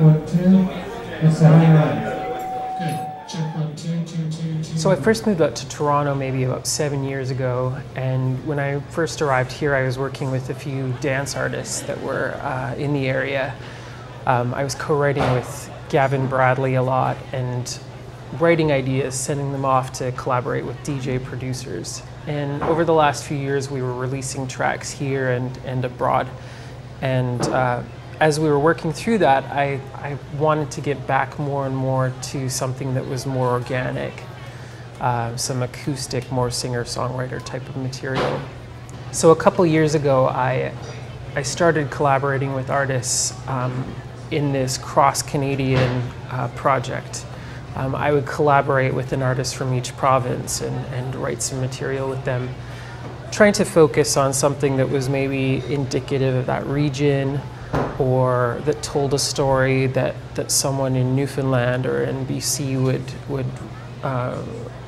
check 1, 2. That's sounding right. Good. Check 1, 2, 2, 2, 2. So I first moved out to Toronto maybe about 7 years ago, and when I first arrived here, I was working with a few dance artists that were in the area. I was co-writing with Gavin Bradley a lot and writing ideas, sending them off to collaborate with DJ producers. And over the last few years, we were releasing tracks here and abroad. And as we were working through that, I wanted to get back more and more to something that was more organic, some acoustic, more singer-songwriter type of material. So a couple years ago, I started collaborating with artists in this cross-Canadian project. I would collaborate with an artist from each province and write some material with them, trying to focus on something that was maybe indicative of that region or that told a story that someone in Newfoundland or in BC would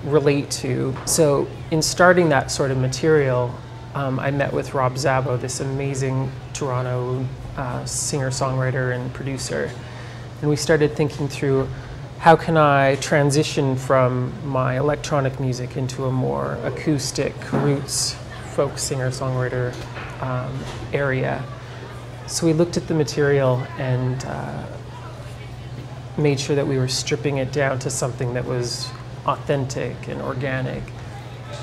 relate to. So in starting that sort of material, I met with Szabo, this amazing Toronto singer-songwriter and producer, and we started thinking through how can I transition from my electronic music into a more acoustic, roots, folk singer-songwriter area. So we looked at the material and made sure that we were stripping it down to something that was authentic and organic,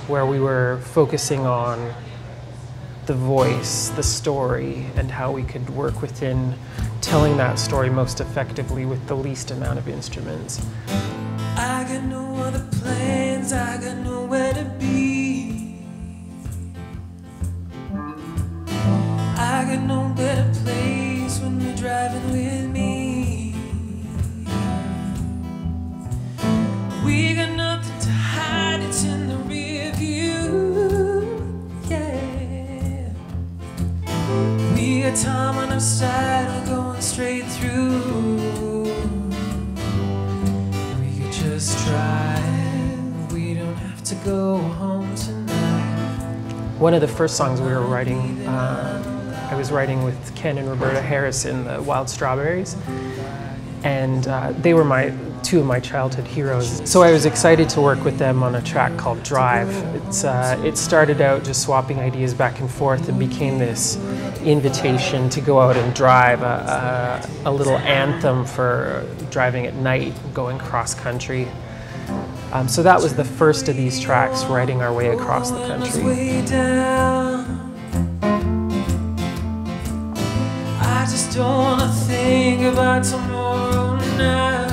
where we were focusing on the voice, the story, and how we could work within telling that story most effectively with the least amount of instruments. I got no other plans, I got nowhere to be. I got no better place when you're driving with me. We got nothing to hide, it's in the rear view. Yeah. We got time on our side, we're going straight through. We could just drive, we don't have to go home tonight. One of the first songs we were writing, I was writing with Ken and Roberta Harrison, the Wild Strawberries, and they were two of my childhood heroes. So I was excited to work with them on a track called Drive. It started out just swapping ideas back and forth and became this invitation to go out and drive, a little anthem for driving at night, going cross country. So that was the first of these tracks, writing our way across the country. I just don't wanna think about tomorrow now.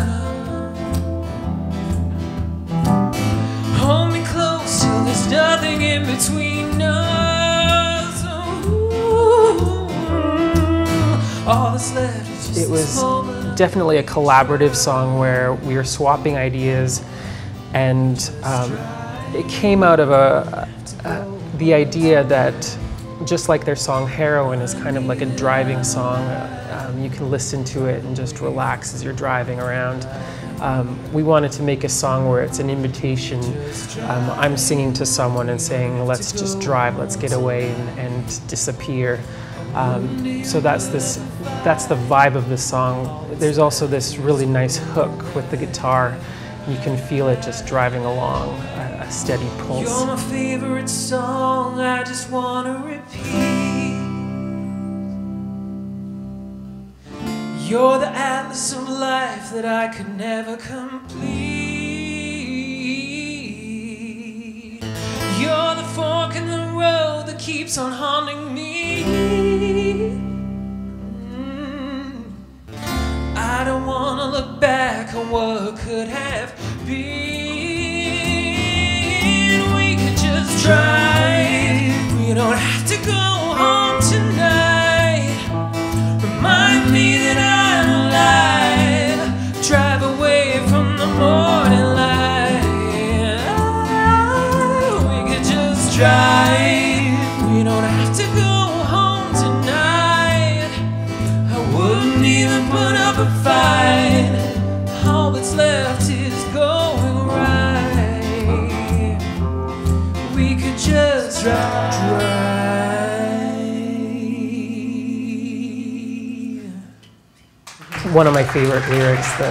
Hold me close till there's nothing in between us. Ooh, all that's left is just it was definitely a collaborative song where we were swapping ideas, and it came out of the idea that just like their song Heroin is kind of like a driving song, you can listen to it and just relax as you're driving around. We wanted to make a song where it's an invitation. I'm singing to someone and saying, let's just drive, let's get away and disappear. So that's the vibe of the song. There's also this really nice hook with the guitar. You can feel it just driving along, a steady pulse. You're my favorite song, I just wanna repeat. You're the atlas of life that I could never complete. You're the fork in the road that keeps on haunting me. I don't wanna look back on what could have been. We could just drive, we don't have to go home tonight. Remind me that I'm alive, drive away from the morning light. We could just drive, we don't have to go home tonight. I wouldn't even put up a fight. All that's left is going right. We could just drive. one of my favorite lyrics the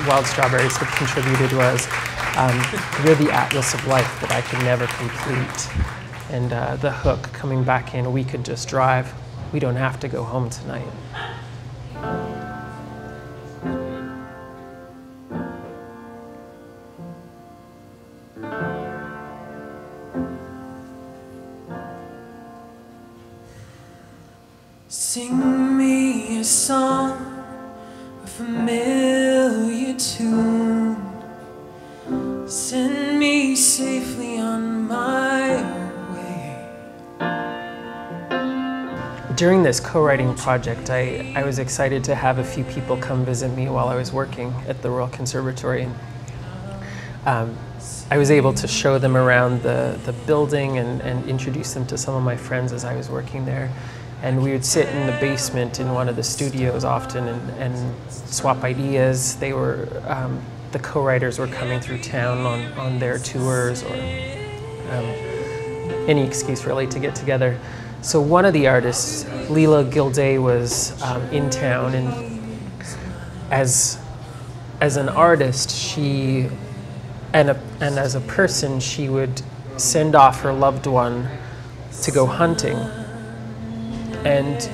Wild Strawberries have contributed was, "You're the atlas of life that I can never complete." And the hook coming back in, "We could just drive. We don't have to go home tonight." Sing me a song, a familiar tune. Send me safely on my way. During this co-writing project, I was excited to have a few people come visit me while I was working at the Royal Conservatory. I was able to show them around the building and introduce them to some of my friends as I was working there. And we would sit in the basement in one of the studios often and swap ideas. They were, the co-writers were coming through town on their tours or any excuse really to get together. So one of the artists, Leela Gilday, was in town, and as an artist, she, and as a person, she would send off her loved one to go hunting. And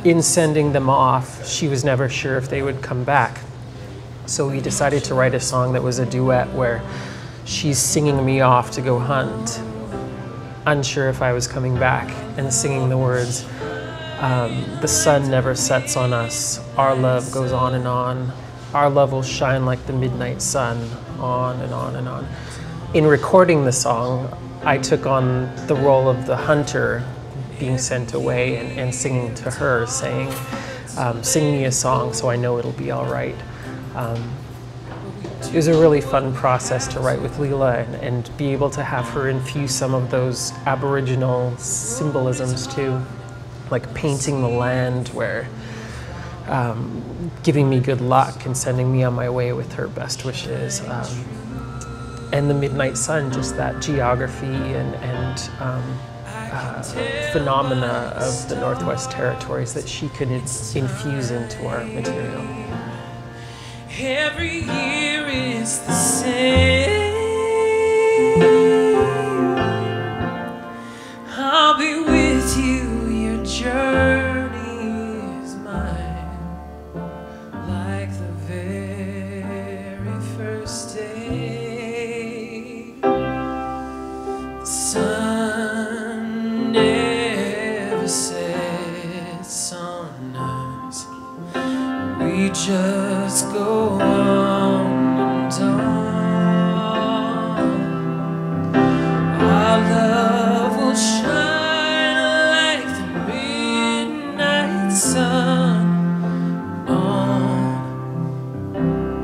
in sending them off, she was never sure if they would come back. So we decided to write a song that was a duet where she's singing me off to go hunt, unsure if I was coming back, and singing the words, "The sun never sets on us, our love goes on and on. Our love will shine like the midnight sun, on and on and on." In recording the song, I took on the role of the hunter being sent away and singing to her, saying, "Sing me a song so I know it'll be all right." It was a really fun process to write with Leela and be able to have her infuse some of those Aboriginal symbolisms too, like painting the land, where giving me good luck and sending me on my way with her best wishes. And the midnight sun, just that geography and phenomena of the Northwest Territories that she could infuse into our material. Every year is the same. I'll be with you, your journey is mine, like the very first day. The sun never sets on us. We just go on and on. Our love will shine like the midnight sun.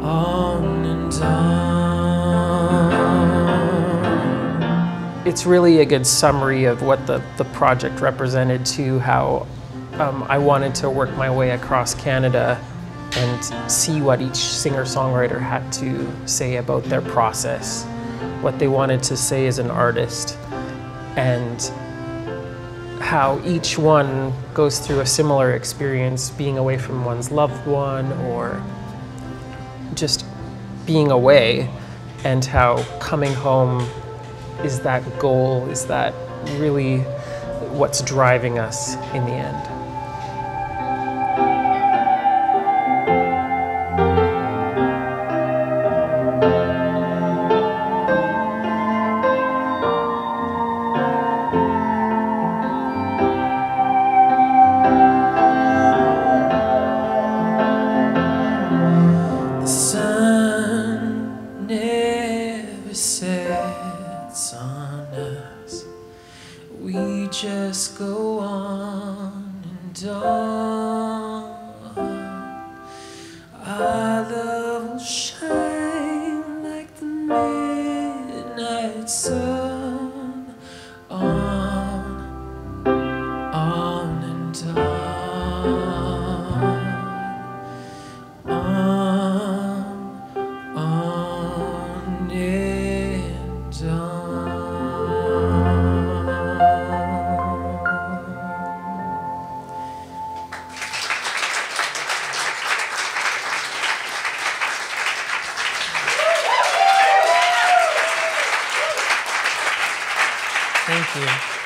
On and on. It's really a good summary of what the project represented to how I wanted to work my way across Canada and see what each singer-songwriter had to say about their process, what they wanted to say as an artist, and how each one goes through a similar experience being away from one's loved one or just being away, and how coming home is that goal, is that really what's driving us in the end. Thank you.